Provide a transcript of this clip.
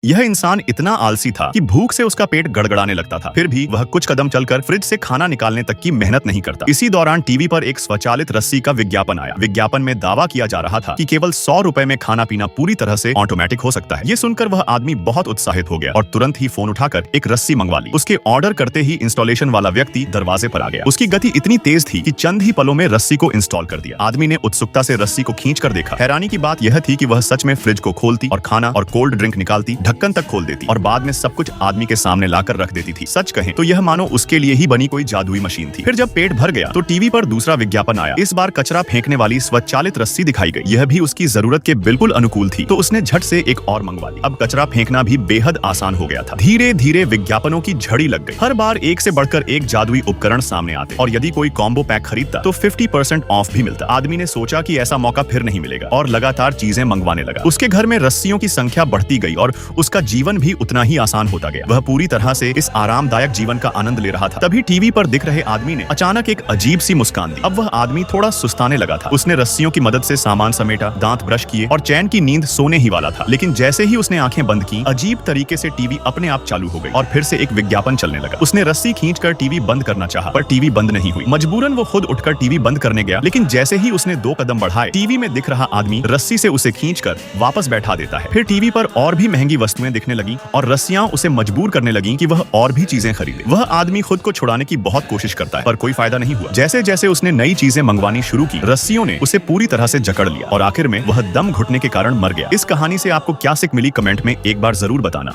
यह इंसान इतना आलसी था कि भूख से उसका पेट गड़गड़ाने लगता था। फिर भी वह कुछ कदम चलकर फ्रिज से खाना निकालने तक की मेहनत नहीं करता। इसी दौरान टीवी पर एक स्वचालित रस्सी का विज्ञापन आया। विज्ञापन में दावा किया जा रहा था कि केवल 100 रुपए में खाना पीना पूरी तरह से ऑटोमेटिक हो सकता है। ये सुनकर वह आदमी बहुत उत्साहित हो गया और तुरंत ही फोन उठाकर एक रस्सी मंगवा ली। उसके ऑर्डर करते ही इंस्टॉलेशन वाला व्यक्ति दरवाजे पर आ गया। उसकी गति इतनी तेज थी कि चंद ही पलों में रस्सी को इंस्टॉल कर दिया। आदमी ने उत्सुकता से रस्सी को खींच कर देखा। हैरानी की बात यह थी कि वह सच में फ्रिज को खोलती और खाना और कोल्ड ड्रिंक निकालती, ढक्कन तक खोल देती और बाद में सब कुछ आदमी के सामने लाकर रख देती थी। सच कहें तो यह मानो उसके लिए ही बनी कोई जादुई मशीन थी। फिर जब पेट भर गया तो टीवी पर दूसरा विज्ञापन आया। इस बार कचरा फेंकने वाली स्वचालित रस्सी दिखाई गई। यह भी उसकी जरूरत के बिल्कुल अनुकूल थी, तो उसने झट से एक और मंगवा ली। अब कचरा फेंकना भी बेहद आसान हो गया था। धीरे धीरे विज्ञापनों की झड़ी लग गई। हर बार एक से बढ़कर एक जादुई उपकरण सामने आते और यदि कोई कॉम्बो पैक खरीदता तो 50% ऑफ भी मिलता। आदमी ने सोचा कि ऐसा मौका फिर नहीं मिलेगा और लगातार चीजें मंगवाने लगा। उसके घर में रस्सियों की संख्या बढ़ती गई और उसका जीवन भी उतना ही आसान होता गया। वह पूरी तरह से इस आरामदायक जीवन का आनंद ले रहा था। तभी टीवी पर दिख रहे आदमी ने अचानक एक अजीब सी मुस्कान दी। अब वह आदमी थोड़ा सुस्ताने लगा था। उसने रस्सियों की मदद से सामान समेटा, दांत ब्रश किए और चैन की नींद सोने ही वाला था। लेकिन जैसे ही उसने आंखें बंद की, अजीब तरीके से टीवी अपने आप चालू हो गई और फिर से एक विज्ञापन चलने लगा। उसने रस्सी खींचकर टीवी बंद करना चाहा, पर टीवी बंद नहीं हुई। मजबूरन वो खुद उठकर टीवी बंद करने गया, लेकिन जैसे ही उसने 2 कदम बढ़ाए, टीवी में दिख रहा आदमी रस्सी से उसे खींचकर वापस बैठा देता है। फिर टीवी पर और भी महंगी वस्तुएं दिखने लगी और रस्सियां उसे मजबूर करने लगी कि वह और भी चीजें खरीदे। वह आदमी खुद को छुड़ाने की बहुत कोशिश करता है, पर कोई फायदा नहीं हुआ। जैसे जैसे उसने नई चीजें मंगवानी शुरू की, रस्सियों ने उसे पूरी तरह से जकड़ लिया और आखिर में वह दम घुटने के कारण मर गया। इस कहानी से आपको क्या सीख मिली, कमेंट में एक बार जरूर बताना।